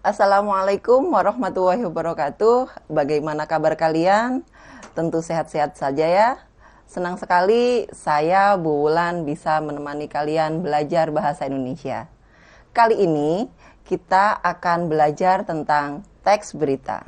Assalamualaikum warahmatullahi wabarakatuh. Bagaimana kabar kalian? Tentu sehat-sehat saja ya. Senang sekali saya Bu Wulan bisa menemani kalian belajar bahasa Indonesia. Kali ini kita akan belajar tentang teks berita.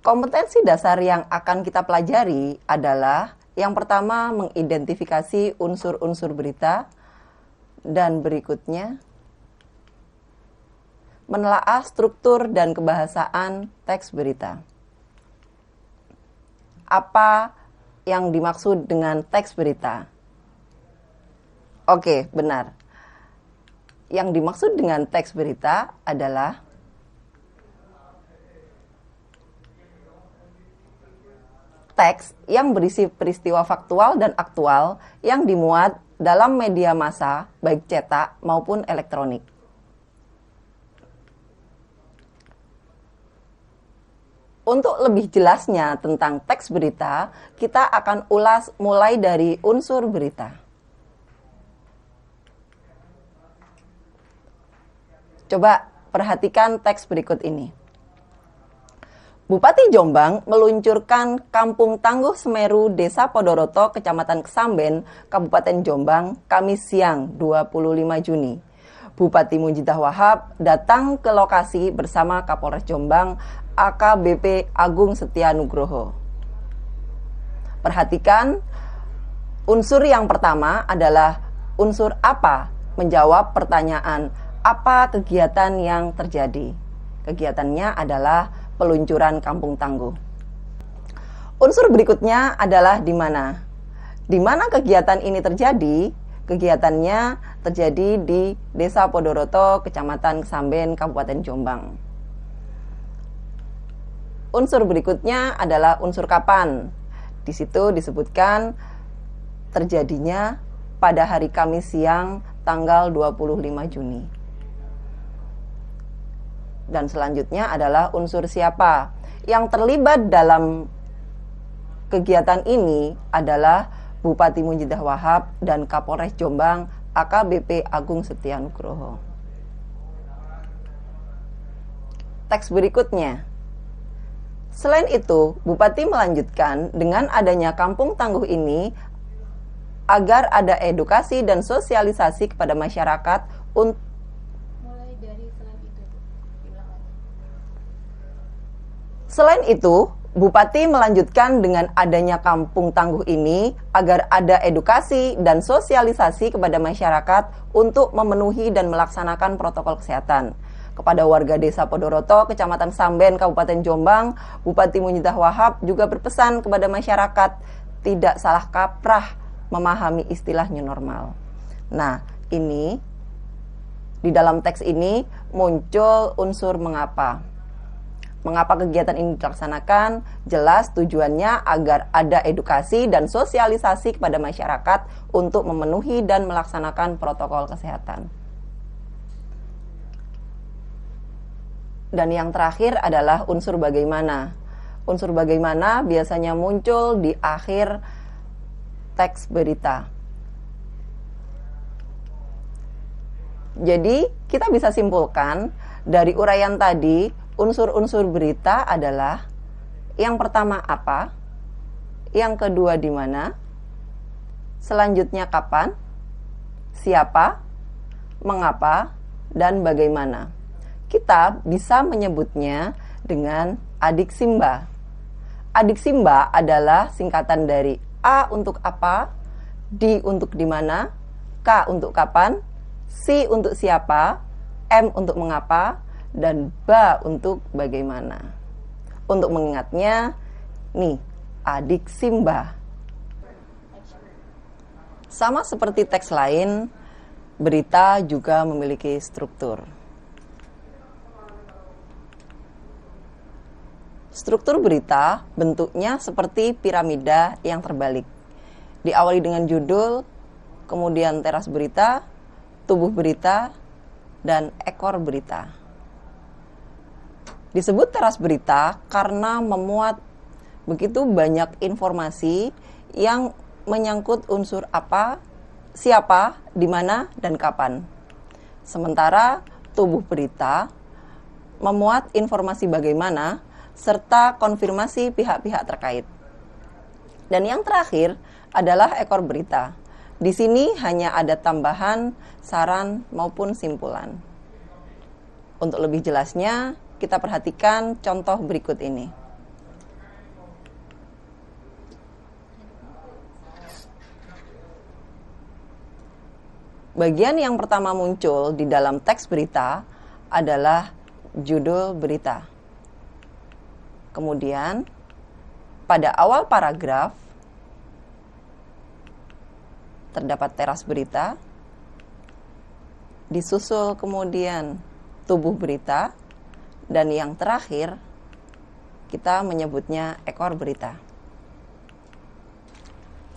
Kompetensi dasar yang akan kita pelajari adalah yang pertama mengidentifikasi unsur-unsur berita dan berikutnya menelaah struktur dan kebahasaan teks berita. Apa yang dimaksud dengan teks berita? Oke, benar. Yang dimaksud dengan teks berita adalah teks yang berisi peristiwa faktual dan aktual yang dimuat dalam media massa, baik cetak maupun elektronik. Untuk lebih jelasnya tentang teks berita, kita akan ulas mulai dari unsur berita. Coba perhatikan teks berikut ini. Bupati Jombang meluncurkan Kampung Tangguh Semeru Desa Podoroto, Kecamatan Kesamben, Kabupaten Jombang, Kamis siang 25 Juni. Bupati Munjidah Wahab datang ke lokasi bersama Kapolres Jombang, AKBP Agung Setia Nugroho. Perhatikan, unsur yang pertama adalah unsur apa, menjawab pertanyaan apa kegiatan yang terjadi. Kegiatannya adalah peluncuran Kampung Tangguh. Unsur berikutnya adalah di mana. Di mana kegiatan ini terjadi? Kegiatannya terjadi di Desa Podoroto, Kecamatan Kesamben, Kabupaten Jombang. Unsur berikutnya adalah unsur kapan. Di situ disebutkan terjadinya pada hari Kamis siang tanggal 25 Juni. Dan selanjutnya adalah unsur siapa. Yang terlibat dalam kegiatan ini adalah Bupati Munjidah Wahab dan Kapolres Jombang, AKBP Agung Setia Nugroho. Teks berikutnya. Selain itu, Bupati melanjutkan dengan adanya Kampung Tangguh ini agar ada edukasi dan sosialisasi kepada masyarakat untuk Selain itu, Bupati melanjutkan dengan adanya Kampung Tangguh ini agar ada edukasi dan sosialisasi kepada masyarakat untuk memenuhi dan melaksanakan protokol kesehatan. Kepada warga Desa Podoroto, Kecamatan Samben, Kabupaten Jombang, Bupati Munjidah Wahab juga berpesan kepada masyarakat tidak salah kaprah memahami istilah new normal. Nah, ini di dalam teks ini muncul unsur mengapa. Mengapa kegiatan ini dilaksanakan? Jelas tujuannya agar ada edukasi dan sosialisasi kepada masyarakat untuk memenuhi dan melaksanakan protokol kesehatan. Dan yang terakhir adalah unsur bagaimana. Unsur bagaimana biasanya muncul di akhir teks berita. Jadi, kita bisa simpulkan dari uraian tadi, unsur-unsur berita adalah yang pertama apa, yang kedua di mana, selanjutnya kapan, siapa, mengapa, dan bagaimana. Kita bisa menyebutnya dengan adik simba. Adik simba adalah singkatan dari A untuk apa, D untuk di mana, K untuk kapan, C untuk siapa, M untuk mengapa, dan ba untuk bagaimana. Untuk mengingatnya, nih, adik simba. Sama seperti teks lain, berita juga memiliki struktur. Struktur berita bentuknya seperti piramida yang terbalik. Diawali dengan judul, kemudian teras berita, tubuh berita, dan ekor berita. Disebut teras berita karena memuat begitu banyak informasi yang menyangkut unsur apa, siapa, di mana, dan kapan. Sementara tubuh berita memuat informasi bagaimana serta konfirmasi pihak-pihak terkait. Dan yang terakhir adalah ekor berita. Di sini hanya ada tambahan, saran, maupun simpulan. Untuk lebih jelasnya, kita perhatikan contoh berikut ini. Bagian yang pertama muncul di dalam teks berita adalah judul berita. Kemudian, pada awal paragraf, terdapat teras berita, disusul kemudian tubuh berita, dan yang terakhir, kita menyebutnya ekor berita.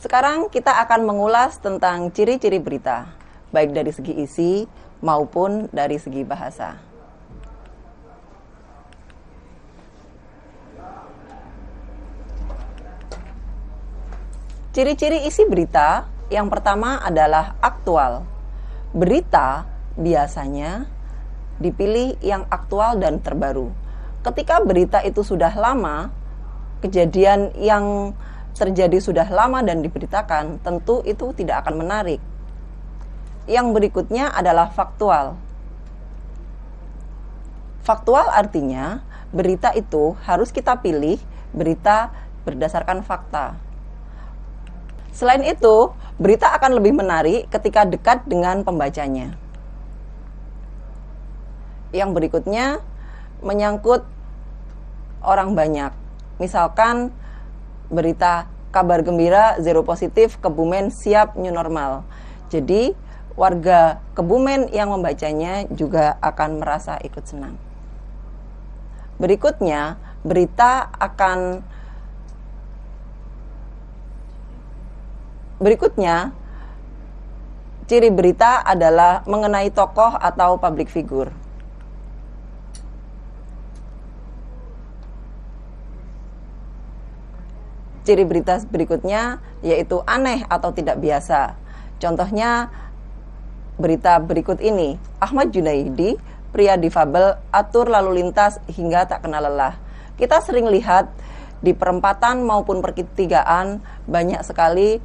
Sekarang kita akan mengulas tentang ciri-ciri berita, baik dari segi isi maupun dari segi bahasa. Ciri-ciri isi berita yang pertama adalah aktual. Berita biasanya dipilih yang aktual dan terbaru. Ketika berita itu sudah lama, kejadian yang terjadi sudah lama dan diberitakan, tentu itu tidak akan menarik. Yang berikutnya adalah faktual. Faktual artinya berita itu harus kita pilih berita berdasarkan fakta. Selain itu, berita akan lebih menarik ketika dekat dengan pembacanya. Yang berikutnya menyangkut orang banyak. Misalkan berita kabar gembira, zero positif, Kebumen siap new normal. Jadi warga Kebumen yang membacanya juga akan merasa ikut senang. Berikutnya, ciri berita adalah mengenai tokoh atau public figure. Ciri berita berikutnya yaitu aneh atau tidak biasa. Contohnya berita berikut ini, Ahmad Junaidi, pria difabel, atur lalu lintas hingga tak kenal lelah. Kita sering lihat di perempatan maupun pertigaan banyak sekali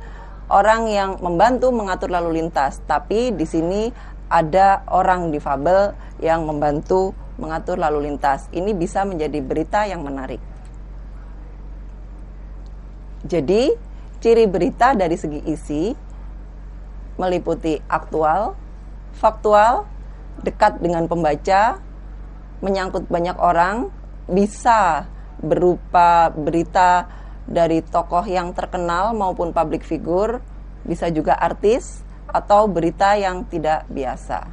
orang yang membantu mengatur lalu lintas, tapi di sini ada orang difabel yang membantu mengatur lalu lintas. Ini bisa menjadi berita yang menarik. Jadi, ciri berita dari segi isi meliputi aktual, faktual, dekat dengan pembaca, menyangkut banyak orang, bisa berupa berita dari tokoh yang terkenal maupun public figure, bisa juga artis, atau berita yang tidak biasa.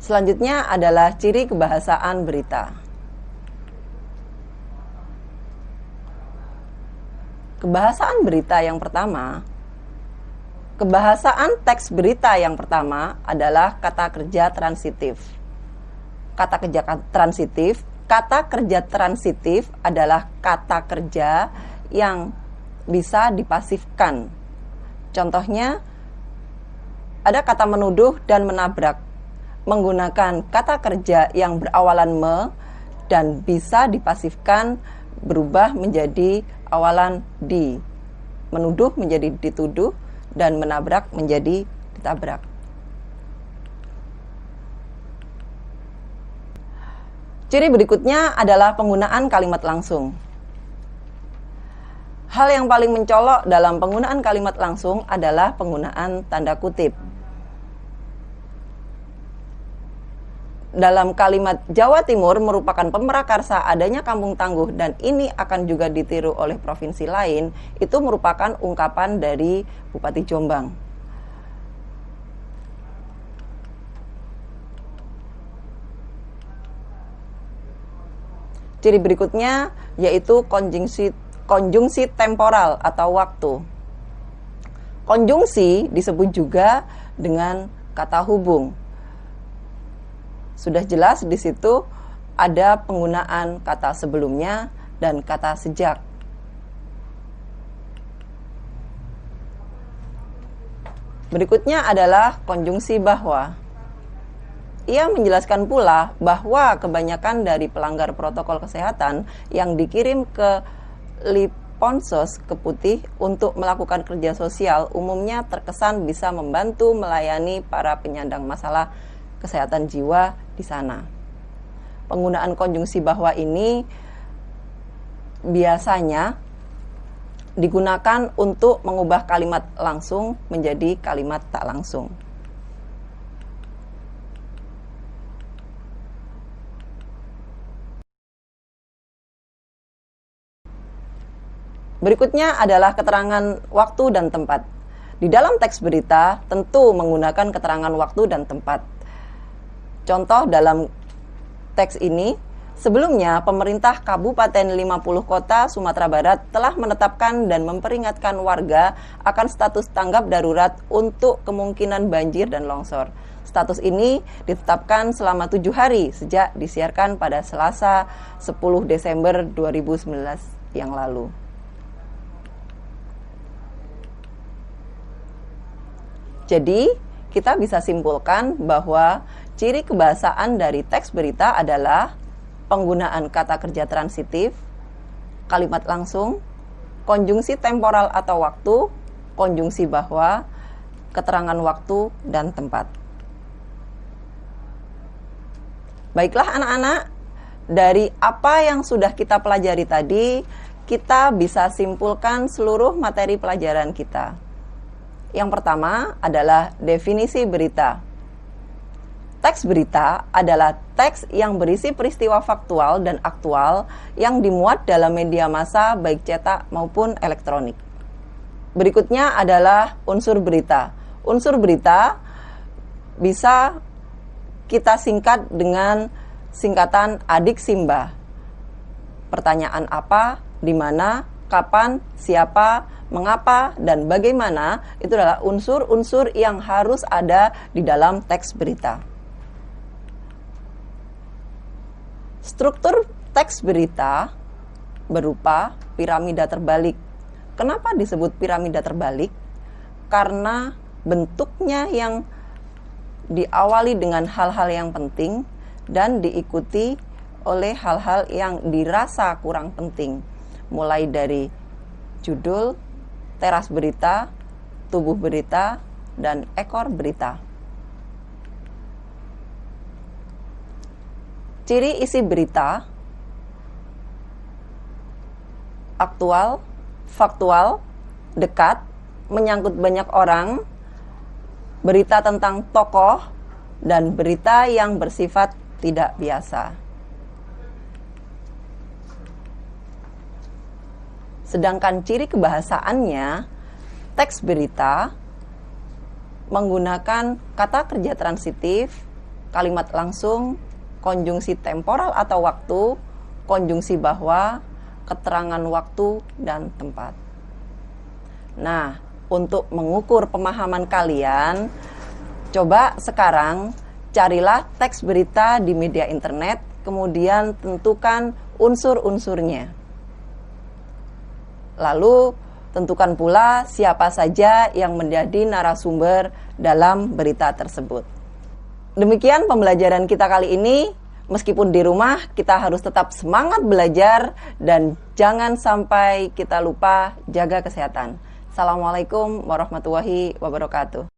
Selanjutnya adalah ciri kebahasaan berita. Kebahasaan berita yang pertama, kebahasaan teks berita yang pertama adalah kata kerja transitif. Kata kerja transitif adalah kata kerja yang bisa dipasifkan. Contohnya, ada kata menuduh dan menabrak. Menggunakan kata kerja yang berawalan me dan bisa dipasifkan berubah menjadi awalan di. Menuduh menjadi dituduh dan menabrak menjadi ditabrak. Ciri berikutnya adalah penggunaan kalimat langsung. Hal yang paling mencolok dalam penggunaan kalimat langsung adalah penggunaan tanda kutip. Dalam kalimat Jawa Timur merupakan pemrakarsa adanya kampung tangguh dan ini akan juga ditiru oleh provinsi lain, itu merupakan ungkapan dari Bupati Jombang. Ciri berikutnya yaitu konjungsi temporal atau waktu. Konjungsi disebut juga dengan kata hubung. Sudah jelas di situ ada penggunaan kata sebelumnya dan kata sejak. Berikutnya adalah konjungsi bahwa. Ia menjelaskan pula bahwa kebanyakan dari pelanggar protokol kesehatan yang dikirim ke Liponsos ke Putih untuk melakukan kerja sosial umumnya terkesan bisa membantu melayani para penyandang masalah kesehatan jiwa di sana. Penggunaan konjungsi bahwa ini biasanya digunakan untuk mengubah kalimat langsung menjadi kalimat tak langsung. Berikutnya adalah keterangan waktu dan tempat. Di dalam teks berita tentu menggunakan keterangan waktu dan tempat. Contoh dalam teks ini, sebelumnya pemerintah Kabupaten 50 Kota Sumatera Barat telah menetapkan dan memperingatkan warga akan status tanggap darurat untuk kemungkinan banjir dan longsor. Status ini ditetapkan selama 7 hari sejak disiarkan pada Selasa 10 Desember 2019 yang lalu. Jadi, kita bisa simpulkan bahwa ciri kebahasaan dari teks berita adalah penggunaan kata kerja transitif, kalimat langsung, konjungsi temporal atau waktu, konjungsi bahwa, keterangan waktu, dan tempat. Baiklah anak-anak, dari apa yang sudah kita pelajari tadi, kita bisa simpulkan seluruh materi pelajaran kita. Yang pertama adalah definisi berita. Teks berita adalah teks yang berisi peristiwa faktual dan aktual yang dimuat dalam media massa baik cetak maupun elektronik. Berikutnya adalah unsur berita. Unsur berita bisa kita singkat dengan singkatan adik Simba. Pertanyaan apa, di mana, kapan, siapa, mengapa, dan bagaimana itu adalah unsur-unsur yang harus ada di dalam teks berita. Struktur teks berita berupa piramida terbalik. Kenapa disebut piramida terbalik? Karena bentuknya yang diawali dengan hal-hal yang penting dan diikuti oleh hal-hal yang dirasa kurang penting. Mulai dari judul, teras berita, tubuh berita, dan ekor berita. Ciri isi berita: aktual, faktual, dekat, menyangkut banyak orang, berita tentang tokoh, dan berita yang bersifat tidak biasa. Sedangkan ciri kebahasaannya, teks berita menggunakan kata kerja transitif, kalimat langsung, konjungsi temporal atau waktu, konjungsi bahwa, keterangan waktu, dan tempat. Nah, untuk mengukur pemahaman kalian, coba sekarang carilah teks berita di media internet, kemudian tentukan unsur-unsurnya. Lalu tentukan pula siapa saja yang menjadi narasumber dalam berita tersebut. Demikian pembelajaran kita kali ini. Meskipun di rumah, kita harus tetap semangat belajar dan jangan sampai kita lupa jaga kesehatan. Assalamualaikum warahmatullahi wabarakatuh.